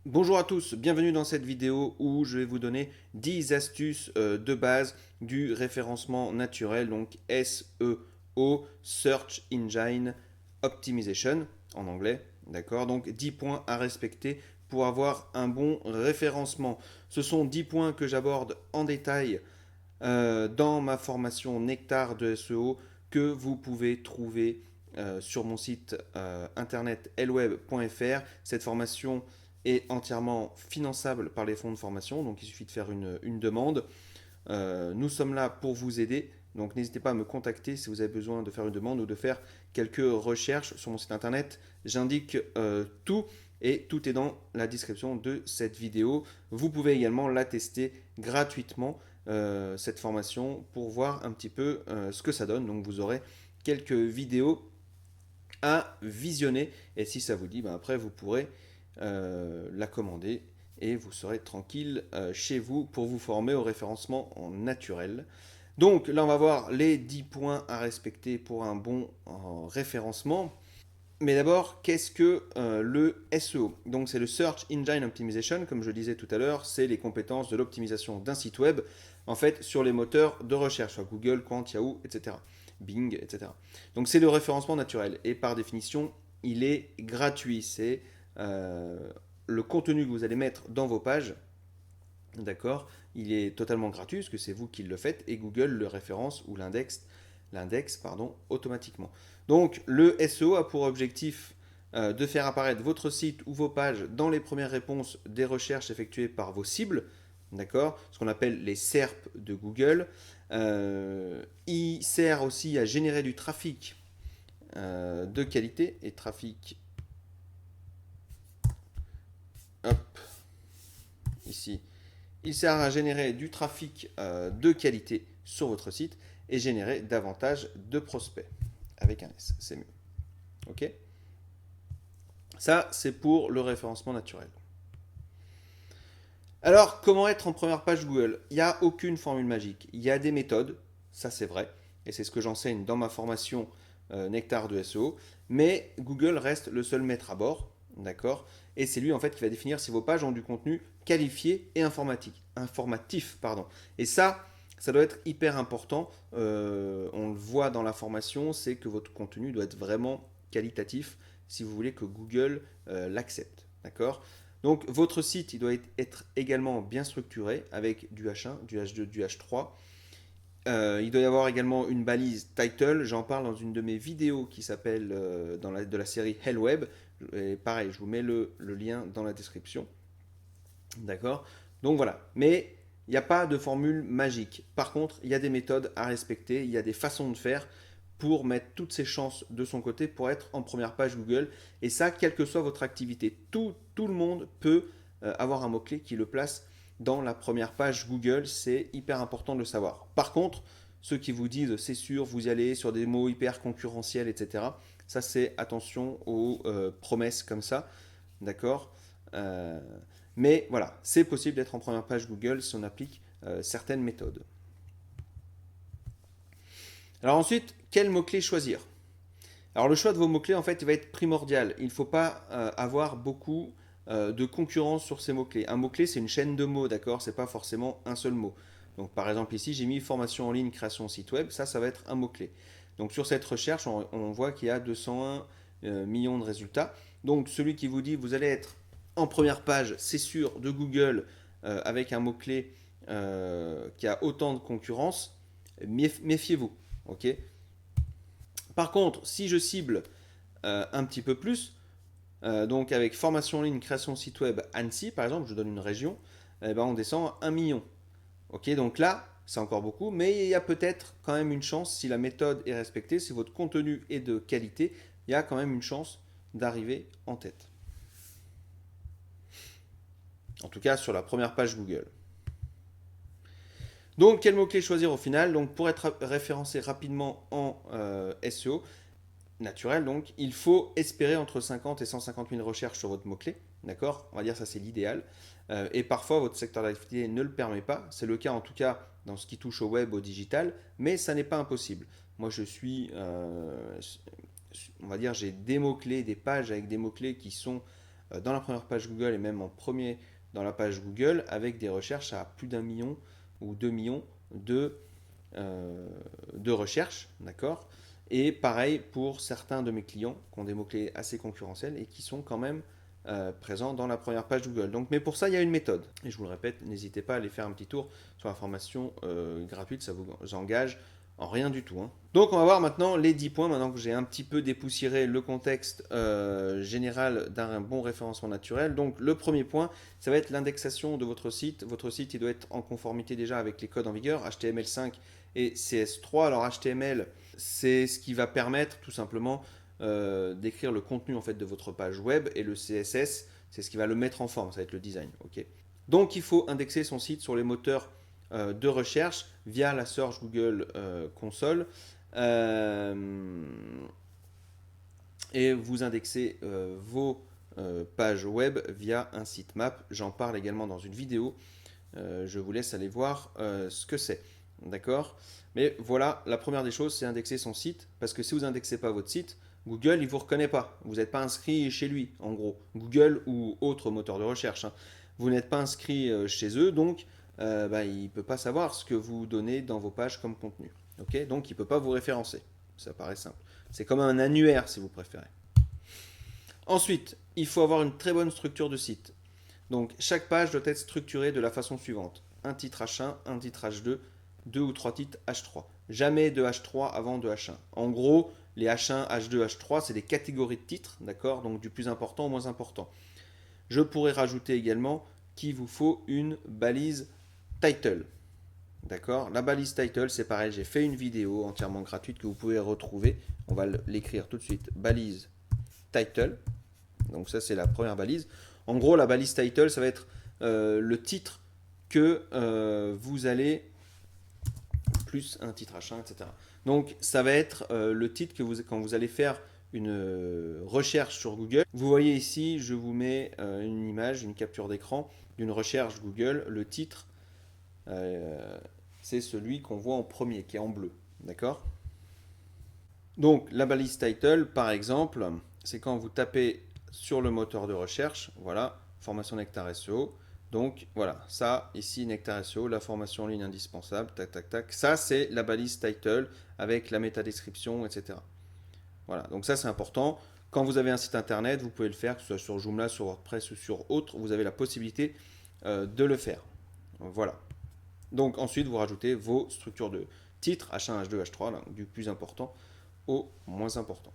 Bonjour à tous, bienvenue dans cette vidéo où je vais vous donner 10 astuces de base du référencement naturel, donc SEO, Search Engine Optimization en anglais, d'accord? Donc 10 points à respecter pour avoir un bon référencement. Ce sont 10 points que j'aborde en détail dans ma formation Nectar de SEO que vous pouvez trouver sur mon site internet lweb.fr. Cette formation est entièrement finançable par les fonds de formation, donc il suffit de faire une demande. Nous sommes là pour vous aider, donc n'hésitez pas à me contacter si vous avez besoin de faire une demande ou de faire quelques recherches sur mon site internet. J'indique tout et tout est dans la description de cette vidéo. Vous pouvez également la tester gratuitement, cette formation, pour voir un petit peu ce que ça donne. Donc vous aurez quelques vidéos à visionner et si ça vous dit, ben après vous pourrez la commander et vous serez tranquille chez vous pour vous former au référencement en naturel. Donc là, on va voir les 10 points à respecter pour un bon référencement. Mais d'abord, qu'est-ce que le SEO? Donc c'est le Search Engine Optimization, comme je disais tout à l'heure, c'est les compétences de l'optimisation d'un site web, en fait, sur les moteurs de recherche, soit Google, Quant, Yahoo, etc. Bing, etc. Donc c'est le référencement naturel, et par définition, il est gratuit. C'est euh, le contenu que vous allez mettre dans vos pages, d'accord? Il est totalement gratuit, parce que c'est vous qui le faites, et Google le référence ou l'index automatiquement. Donc le SEO a pour objectif de faire apparaître votre site ou vos pages dans les premières réponses des recherches effectuées par vos cibles, d'accord? Ce qu'on appelle les SERP de Google. Il sert aussi à générer du trafic de qualité et trafic, hop, ici. Il sert à générer du trafic de qualité sur votre site et générer davantage de prospects. Avec un S, c'est mieux. Ok? Ça, c'est pour le référencement naturel. Alors, comment être en première page Google? Il n'y a aucune formule magique. Il y a des méthodes, ça c'est vrai, et c'est ce que j'enseigne dans ma formation Nectar de SEO, mais Google reste le seul maître à bord, d'accord? Et c'est lui en fait qui va définir si vos pages ont du contenu qualifié et informatif, pardon. Et ça doit être hyper important. On le voit dans la formation, c'est que votre contenu doit être vraiment qualitatif si vous voulez que Google l'accepte, d'accord? Donc votre site, il doit être également bien structuré avec du H1, du H2, du H3. Il doit y avoir également une balise title. J'en parle dans une de mes vidéos qui s'appelle de la série Hell Web. Et pareil, je vous mets le lien dans la description. D'accord? Donc voilà. Mais il n'y a pas de formule magique. Par contre, il y a des méthodes à respecter. Il y a des façons de faire pour mettre toutes ses chances de son côté pour être en première page Google. Et ça, quelle que soit votre activité. Tout le monde peut avoir un mot-clé qui le place dans la première page Google. C'est hyper important de le savoir. Par contre, ceux qui vous disent c'est sûr, vous y allez sur des mots hyper concurrentiels, etc. Ça, c'est attention aux promesses comme ça. D'accord? euh, mais voilà, c'est possible d'être en première page Google si on applique certaines méthodes. Alors ensuite, quels mots-clés choisir? Alors le choix de vos mots-clés, en fait, il va être primordial. Il ne faut pas avoir beaucoup de concurrence sur ces mots-clés. Un mot-clé, c'est une chaîne de mots, d'accord? C'est pas forcément un seul mot. Donc par exemple ici, j'ai mis formation en ligne, création site web. Ça va être un mot-clé. Donc sur cette recherche, on voit qu'il y a 201 millions de résultats. Donc celui qui vous dit vous allez être en première page, c'est sûr, de Google avec un mot-clé qui a autant de concurrence, méfiez-vous. Ok? Par contre, si je cible un petit peu plus, donc avec formation en ligne, création de site web Annecy, par exemple, je donne une région, eh ben on descend à 1 million. Ok, donc là, c'est encore beaucoup, mais il y a peut-être quand même une chance, si la méthode est respectée, si votre contenu est de qualité, il y a quand même une chance d'arriver en tête. En tout cas, sur la première page Google. Donc, quel mot-clé choisir au final? Donc, pour être référencé rapidement en SEO, naturel, donc il faut espérer entre 50 et 150 000 recherches sur votre mot-clé. D'accord? On va dire ça c'est l'idéal. Et parfois votre secteur d'activité ne le permet pas. C'est le cas en tout cas dans ce qui touche au web, au digital, mais ça n'est pas impossible. Moi je suis, on va dire, j'ai des mots-clés, des pages avec des mots-clés qui sont dans la première page Google et même en premier dans la page Google avec des recherches à plus d'1 million ou 2 millions de recherches, d'accord. Et pareil pour certains de mes clients qui ont des mots-clés assez concurrentiels et qui sont quand même présents dans la première page Google. Donc, mais pour ça, il y a une méthode. Et je vous le répète, n'hésitez pas à aller faire un petit tour sur la formation gratuite, ça vous engage en rien du tout, hein. Donc on va voir maintenant les 10 points, maintenant que j'ai un petit peu dépoussiéré le contexte général d'un bon référencement naturel. Donc le premier point, ça va être l'indexation de votre site. Votre site, il doit être en conformité déjà avec les codes en vigueur, HTML5 et CS3. Alors HTML, c'est ce qui va permettre tout simplement d'écrire le contenu en fait de votre page web, et le CSS, c'est ce qui va le mettre en forme, ça va être le design. Okay. Donc il faut indexer son site sur les moteurs de recherche via la Search Google Console. Et vous indexez vos pages web via un sitemap. J'en parle également dans une vidéo. Je vous laisse aller voir ce que c'est. D'accord. Mais voilà, la première des choses, c'est indexer son site. Parce que si vous n'indexez pas votre site, Google, il ne vous reconnaît pas. Vous n'êtes pas inscrit chez lui, en gros. Google ou autre moteur de recherche, hein. Vous n'êtes pas inscrit chez eux, donc il ne peut pas savoir ce que vous donnez dans vos pages comme contenu. Okay, donc il ne peut pas vous référencer. Ça paraît simple. C'est comme un annuaire si vous préférez. Ensuite, il faut avoir une très bonne structure de site. Donc chaque page doit être structurée de la façon suivante. Un titre H1, un titre H2, 2 ou 3 titres H3. Jamais de H3 avant de H1. En gros, les H1, H2, H3, c'est des catégories de titres, d'accord? Donc du plus important au moins important. Je pourrais rajouter également qu'il vous faut une balise title. D'accord. La balise title, c'est pareil, j'ai fait une vidéo entièrement gratuite que vous pouvez retrouver. On va l'écrire tout de suite. Balise title. Donc ça, c'est la première balise. En gros, la balise title, ça va être le titre que vous allez, plus un titre H1, etc. Donc ça va être le titre que vous, quand vous allez faire une recherche sur Google. Vous voyez ici, je vous mets une image, une capture d'écran d'une recherche Google. Le titre, c'est celui qu'on voit en premier, qui est en bleu. D'accord? Donc la balise title, par exemple, c'est quand vous tapez sur le moteur de recherche, voilà, formation Nectar SEO. Donc voilà, ça ici Nectar SEO, la formation en ligne indispensable, tac tac tac. Ça c'est la balise title avec la métadescription, etc. Voilà, donc ça c'est important. Quand vous avez un site internet, vous pouvez le faire, que ce soit sur Joomla, sur WordPress ou sur autre, vous avez la possibilité de le faire. Voilà. Donc ensuite, vous rajoutez vos structures de titres, H1, H2, H3, là, du plus important au moins important.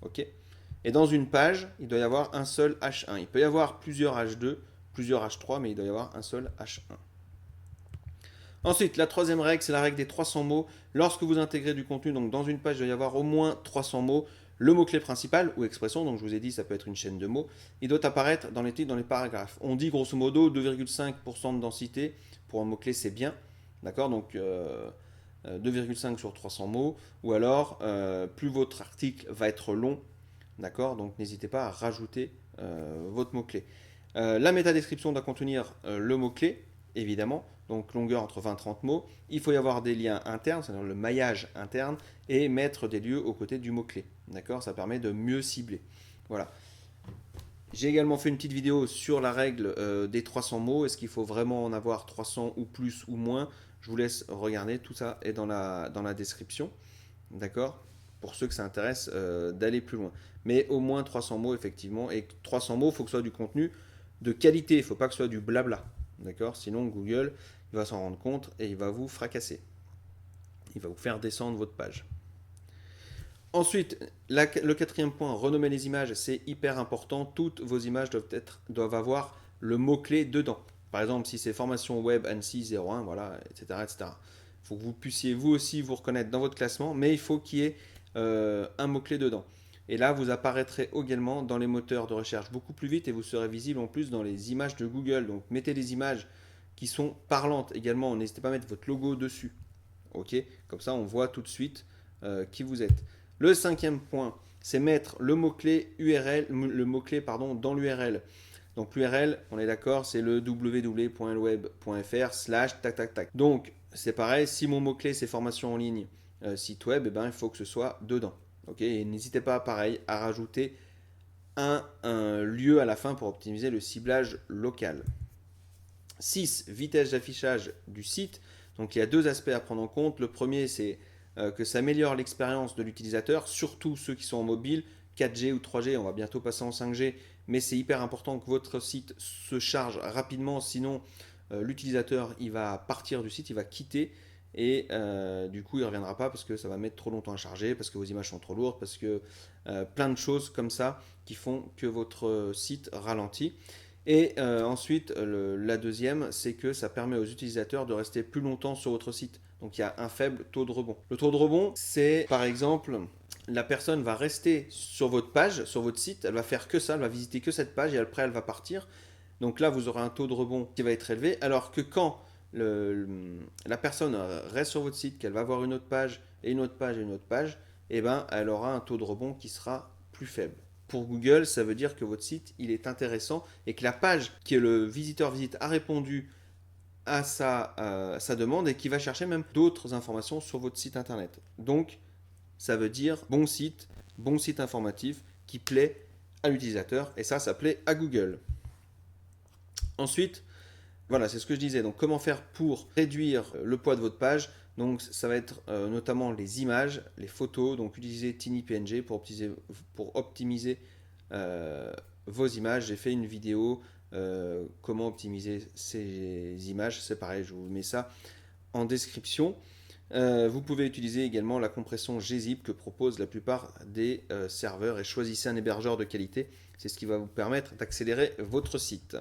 Ok. Et dans une page, il doit y avoir un seul H1. Il peut y avoir plusieurs H2, plusieurs H3, mais il doit y avoir un seul H1. Ensuite, la troisième règle, c'est la règle des 300 mots. Lorsque vous intégrez du contenu, donc dans une page, il doit y avoir au moins 300 mots. Le mot-clé principal ou expression, donc je vous ai dit, ça peut être une chaîne de mots, il doit apparaître dans les titres, dans les paragraphes. On dit grosso modo 2,5% de densité pour un mot-clé, c'est bien. D'accord. Donc 2,5 sur 300 mots. Ou alors, plus votre article va être long, d'accord, donc n'hésitez pas à rajouter votre mot-clé. La métadescription doit contenir le mot-clé, évidemment, donc longueur entre 20 et 30 mots. Il faut y avoir des liens internes, c'est-à-dire le maillage interne, et mettre des lieux aux côtés du mot-clé. D'accord, ça permet de mieux cibler. Voilà. J'ai également fait une petite vidéo sur la règle des 300 mots. Est-ce qu'il faut vraiment en avoir 300 ou plus ou moins? Je vous laisse regarder, tout ça est dans la description. D'accord? Pour ceux que ça intéresse d'aller plus loin. Mais au moins 300 mots, effectivement. Et 300 mots, il faut que ce soit du contenu de qualité. Il ne faut pas que ce soit du blabla. D'accord? Sinon, Google, il va s'en rendre compte et il va vous fracasser. Il va vous faire descendre votre page. Ensuite, le quatrième point, renommer les images, c'est hyper important. Toutes vos images doivent avoir le mot-clé dedans. Par exemple, si c'est formation web Annecy 01, voilà, etc., etc. Il faut que vous puissiez vous aussi vous reconnaître dans votre classement, mais il faut qu'il y ait un mot-clé dedans. Et là, vous apparaîtrez également dans les moteurs de recherche beaucoup plus vite et vous serez visible en plus dans les images de Google. Donc, mettez des images qui sont parlantes également. N'hésitez pas à mettre votre logo dessus. Ok, comme ça, on voit tout de suite qui vous êtes. Le cinquième point, c'est mettre le mot-clé URL, dans l'URL. Donc l'URL, on est d'accord, c'est le www.lweb.fr/ tac tac tac. Donc c'est pareil, si mon mot-clé c'est formation en ligne, site web, il faut que ce soit dedans. Okay, et n'hésitez pas, pareil, à rajouter un lieu à la fin pour optimiser le ciblage local. 6. Vitesse d'affichage du site. Donc il y a deux aspects à prendre en compte. Le premier, c'est que ça améliore l'expérience de l'utilisateur, surtout ceux qui sont en mobile, 4G ou 3G, on va bientôt passer en 5G, mais c'est hyper important que votre site se charge rapidement, sinon l'utilisateur il va partir du site, il va quitter et du coup il ne reviendra pas parce que ça va mettre trop longtemps à charger, parce que vos images sont trop lourdes, parce que plein de choses comme ça qui font que votre site ralentit. Et ensuite, la deuxième, c'est que ça permet aux utilisateurs de rester plus longtemps sur votre site. Donc il y a un faible taux de rebond. Le taux de rebond, c'est par exemple, la personne va rester sur votre page, sur votre site, elle va faire que ça, elle va visiter que cette page et après elle va partir. Donc là, vous aurez un taux de rebond qui va être élevé, alors que quand la personne reste sur votre site, qu'elle va voir une autre page et une autre page et une autre page, eh ben, elle aura un taux de rebond qui sera plus faible. Pour Google, ça veut dire que votre site il est intéressant et que la page que le visiteur visite a répondu à sa demande et qui va chercher même d'autres informations sur votre site internet. Donc, ça veut dire bon site informatif qui plaît à l'utilisateur et ça plaît à Google. Ensuite, voilà, c'est ce que je disais. Donc, comment faire pour réduire le poids de votre page? Donc, ça va être notamment les images, les photos. Donc, utiliser TinyPNG pour optimiser vos images. J'ai fait une vidéo comment optimiser ces images. C'est pareil, je vous mets ça en description. Vous pouvez utiliser également la compression gzip que proposent la plupart des serveurs et choisissez un hébergeur de qualité. C'est ce qui va vous permettre d'accélérer votre site.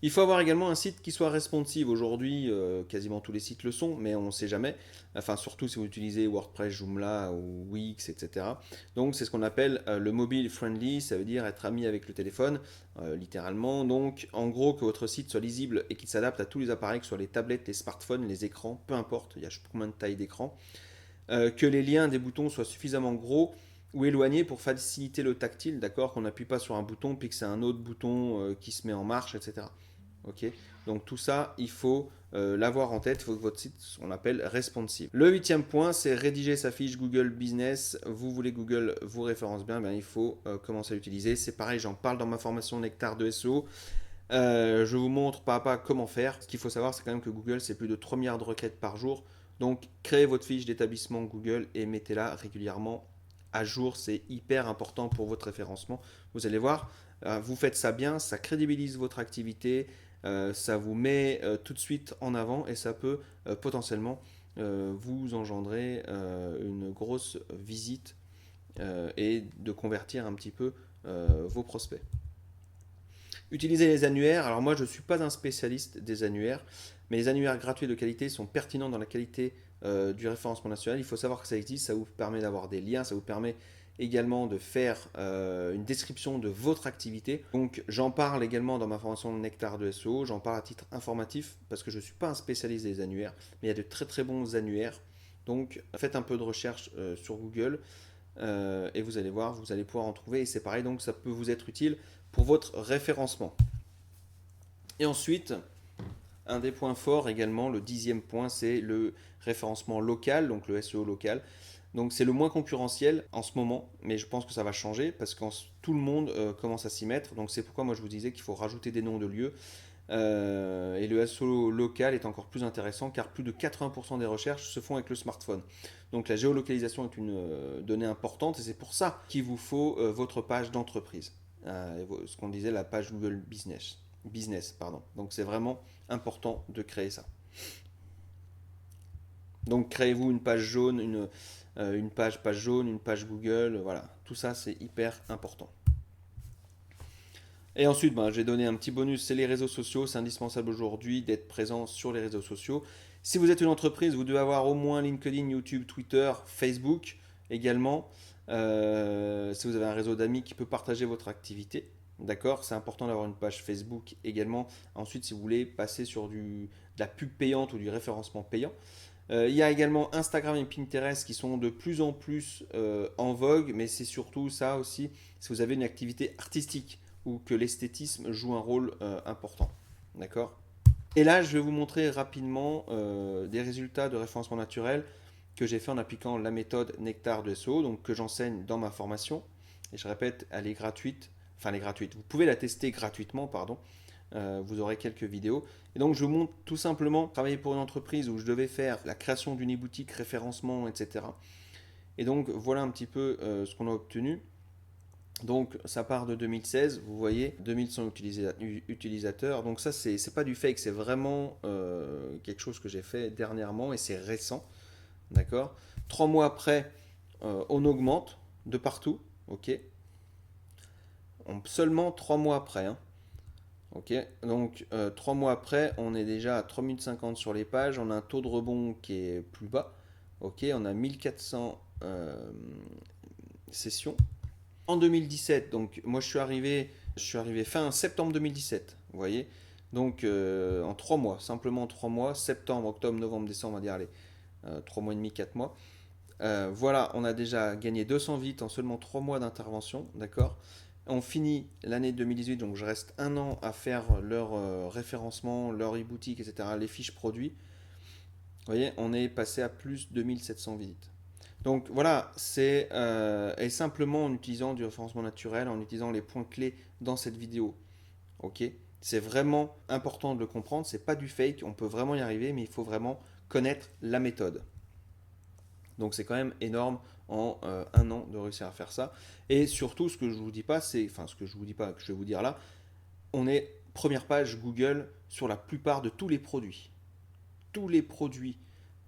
Il faut avoir également un site qui soit responsive. Aujourd'hui, quasiment tous les sites le sont, mais on ne sait jamais. Enfin, surtout si vous utilisez WordPress, Joomla ou Wix, etc. Donc, c'est ce qu'on appelle le mobile friendly. Ça veut dire être ami avec le téléphone, littéralement. Donc, en gros, que votre site soit lisible et qu'il s'adapte à tous les appareils, que ce soit les tablettes, les smartphones, les écrans, peu importe. Il y a combien de taille d'écran. Que les liens des boutons soient suffisamment gros ou éloignés pour faciliter le tactile, d'accord, qu'on n'appuie pas sur un bouton puis que c'est un autre bouton qui se met en marche, etc. Ok, donc tout ça, il faut l'avoir en tête. Il faut que votre site, on l'appelle responsive. Le huitième point, c'est rédiger sa fiche Google Business. Vous voulez Google vous référence bien, il faut commencer à l'utiliser. C'est pareil, j'en parle dans ma formation Nectar de SEO. Je vous montre pas à pas comment faire. Ce qu'il faut savoir, c'est quand même que Google, c'est plus de 3 milliards de requêtes par jour. Donc, créez votre fiche d'établissement Google et mettez-la régulièrement à jour. C'est hyper important pour votre référencement. Vous allez voir, vous faites ça bien, ça crédibilise votre activité. Ça vous met tout de suite en avant et ça peut potentiellement vous engendrer une grosse visite et de convertir un petit peu vos prospects. Utilisez les annuaires. Alors moi, je ne suis pas un spécialiste des annuaires, mais les annuaires gratuits de qualité sont pertinents dans la qualité du référencement national. Il faut savoir que ça existe, ça vous permet d'avoir des liens, ça vous permet également de faire une description de votre activité. Donc j'en parle également dans ma formation Nectar de SEO, j'en parle à titre informatif parce que je ne suis pas un spécialiste des annuaires, mais il y a de très très bons annuaires. Donc faites un peu de recherche sur Google et vous allez voir, vous allez pouvoir en trouver et c'est pareil, donc ça peut vous être utile pour votre référencement. Et ensuite, un des points forts également, le 10e point, c'est le référencement local, donc le SEO local. Donc c'est le moins concurrentiel en ce moment, mais je pense que ça va changer parce que tout le monde commence à s'y mettre. Donc c'est pourquoi moi je vous disais qu'il faut rajouter des noms de lieux. Et le SEO local est encore plus intéressant car plus de 80% des recherches se font avec le smartphone. Donc la géolocalisation est une donnée importante et c'est pour ça qu'il vous faut votre page d'entreprise. Ce qu'on disait, la page Google Business, pardon. Donc c'est vraiment important de créer ça. Donc créez-vous une page jaune, une page jaune, une page Google, voilà. Tout ça, c'est hyper important. Et ensuite, j'ai donné un petit bonus, c'est les réseaux sociaux. C'est indispensable aujourd'hui d'être présent sur les réseaux sociaux. Si vous êtes une entreprise, vous devez avoir au moins LinkedIn, YouTube, Twitter, Facebook également. Si vous avez un réseau d'amis qui peut partager votre activité, d'accord, c'est important d'avoir une page Facebook également. Ensuite, si vous voulez passer sur de la pub payante ou du référencement payant. Il y a également Instagram et Pinterest qui sont de plus en plus en vogue, mais c'est surtout ça aussi si vous avez une activité artistique ou que l'esthétisme joue un rôle important. D'accord. Et là, je vais vous montrer rapidement des résultats de référencement naturel que j'ai fait en appliquant la méthode Nectar de SEO, donc que j'enseigne dans ma formation. Et je répète, elle est gratuite. Enfin, elle est gratuite. Vous pouvez la tester gratuitement, pardon. Vous aurez quelques vidéos. Et donc, je vous montre tout simplement travailler pour une entreprise où je devais faire la création d'une e-boutique, référencement, etc. Et donc, voilà un petit peu ce qu'on a obtenu. Donc, ça part de 2016, vous voyez, 2100 utilisateurs. Donc, ça, c'est pas du fake, c'est vraiment quelque chose que j'ai fait dernièrement et c'est récent. D'accord. 3 mois après, on augmente de partout. Ok. Seulement 3 mois après. Hein. Ok. Donc, 3 mois après, on est déjà à 3050 sur les pages. On a un taux de rebond qui est plus bas. Ok. On a 1400 sessions. En 2017, donc moi je suis arrivé fin septembre 2017, vous voyez. Donc en 3 mois, simplement 3 mois, septembre, octobre, novembre, décembre, on va dire, allez, 3 mois et demi, 4 mois. Voilà, on a déjà gagné 200 visites en seulement 3 mois d'intervention, d'accord. On finit l'année 2018, donc je reste un an à faire leur référencement, leur e-boutique, etc., les fiches produits. Vous voyez, on est passé à plus de 2700 visites. Donc voilà, c'est et simplement en utilisant du référencement naturel, en utilisant les points clés dans cette vidéo. Ok, c'est vraiment important de le comprendre. C'est pas du fake, on peut vraiment y arriver, mais il faut vraiment connaître la méthode. Donc c'est quand même énorme en un an de réussir à faire ça. Et surtout, ce que je vous dis pas, c'est, enfin ce que je vous dis pas, que je vais vous dire là, on est première page Google sur la plupart de tous les produits. Tous les produits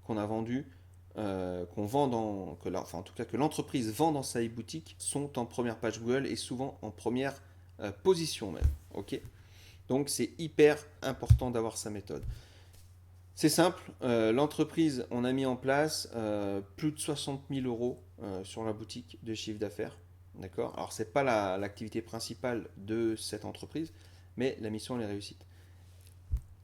qu'on a vendus, qu'on vend dans, enfin en tout cas que l'entreprise vend dans sa e-boutique, sont en première page Google et souvent en première position même. Ok. Donc c'est hyper important d'avoir sa méthode. C'est simple, l'entreprise, on a mis en place plus de 60 000 euros sur la boutique de chiffre d'affaires. D'accord. Alors c'est pas l'activité principale de cette entreprise, mais la mission elle est réussite.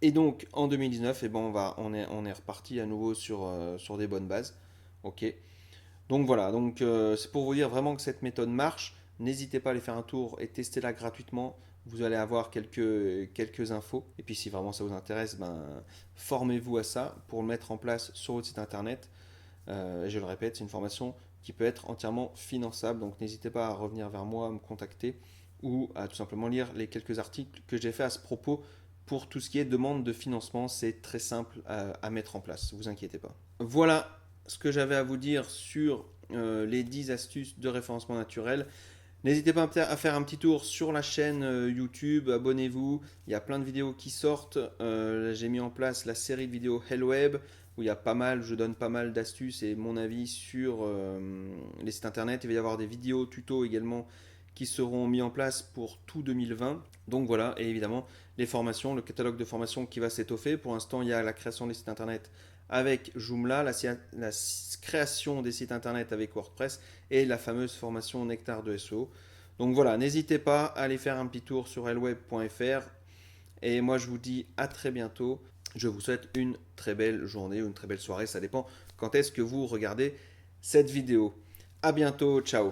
Et donc en 2019, eh ben, on est reparti à nouveau sur des bonnes bases. Ok. Donc voilà, donc c'est pour vous dire vraiment que cette méthode marche. N'hésitez pas à aller faire un tour et tester-la gratuitement. Vous allez avoir quelques infos. Et puis si vraiment ça vous intéresse, ben, formez-vous à ça pour le mettre en place sur votre site internet. Et je le répète, c'est une formation qui peut être entièrement finançable. Donc n'hésitez pas à revenir vers moi, à me contacter ou à tout simplement lire les quelques articles que j'ai fait à ce propos. Pour tout ce qui est demande de financement, c'est très simple à mettre en place, ne vous inquiétez pas. Voilà ce que j'avais à vous dire sur les 10 astuces de référencement naturel. N'hésitez pas à faire un petit tour sur la chaîne YouTube, abonnez-vous, il y a plein de vidéos qui sortent. J'ai mis en place la série de vidéos HelloWeb où il y a pas mal, je donne pas mal d'astuces et mon avis sur les sites internet. Il va y avoir des vidéos tutos également qui seront mis en place pour tout 2020. Donc voilà, et évidemment les formations, le catalogue de formations qui va s'étoffer. Pour l'instant, il y a la création des sites internet avec Joomla, la création des sites internet avec WordPress et la fameuse formation Nectar de SEO. Donc voilà, n'hésitez pas à aller faire un petit tour sur elweb.fr et moi je vous dis à très bientôt. Je vous souhaite une très belle journée ou une très belle soirée, ça dépend quand est-ce que vous regardez cette vidéo. À bientôt, ciao.